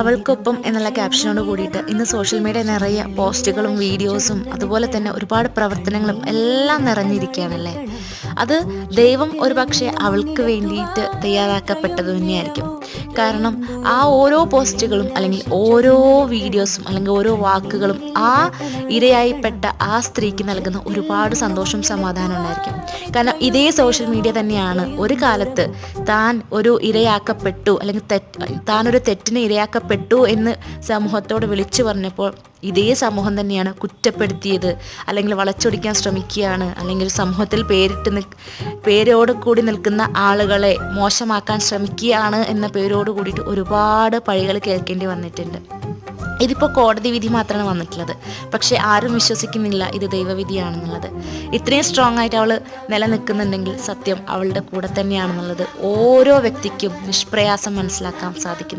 അവൾക്കൊപ്പം എന്നുള്ള ക്യാപ്ഷനോട് കൂടിയിട്ട് ഇന്ന് സോഷ്യൽ മീഡിയ നിറയെ പോസ്റ്റുകളും വീഡിയോസും അതുപോലെ തന്നെ ഒരുപാട് പ്രവർത്തനങ്ങളും എല്ലാം നിറഞ്ഞിരിക്കുകയാണല്ലേ. അത് ദൈവം ഒരു പക്ഷേ അവൾക്ക് വേണ്ടിയിട്ട് തയ്യാറാക്കപ്പെട്ടത് തന്നെയായിരിക്കും. കാരണം ആ ഓരോ പോസ്റ്റുകളും അല്ലെങ്കിൽ ഓരോ വീഡിയോസും അല്ലെങ്കിൽ ഓരോ വാക്കുകളും ആ ഇരയായിപ്പെട്ട ആ സ്ത്രീക്ക് നൽകുന്ന ഒരുപാട് സന്തോഷം സമാധാനം ഉണ്ടായിരിക്കും. കാരണം ഇതേ സോഷ്യൽ മീഡിയ തന്നെയാണ് ഒരു കാലത്ത് താൻ ഒരു ഇരയാക്കപ്പെട്ടു അല്ലെങ്കിൽ താനൊരു തെറ്റിന് ഇരയാക്കപ്പെട്ടു എന്ന് സമൂഹത്തോട് വിളിച്ചു പറഞ്ഞപ്പോൾ ഇതേ സമൂഹം തന്നെയാണ് കുറ്റപ്പെടുത്തിയത്, അല്ലെങ്കിൽ വളച്ചൊടിക്കാൻ ശ്രമിക്കുകയാണ്, അല്ലെങ്കിൽ സമൂഹത്തിൽ പേരോട് കൂടി നിൽക്കുന്ന ആളുകളെ മോശമാക്കാൻ ശ്രമിക്കുകയാണ് എന്ന പേരോട് കൂടിയിട്ട് ഒരുപാട് പഴികൾ കേൾക്കേണ്ടി വന്നിട്ടുണ്ട്. ഇതിപ്പോൾ കോടതി വിധി മാത്രമാണ് വന്നിട്ടുള്ളത്, പക്ഷേ ആരും വിശ്വസിക്കുന്നില്ല ഇത് ദൈവവിധിയാണെന്നുള്ളത്. ഇത്രയും സ്ട്രോങ് ആയിട്ട് അവൾ നിലനിൽക്കുന്നുണ്ടെങ്കിൽ സത്യം അവളുടെ കൂടെ തന്നെയാണെന്നുള്ളത് ഓരോ വ്യക്തിക്കും നിഷ്പ്രയാസം മനസ്സിലാക്കാൻ സാധിക്കുന്നത്.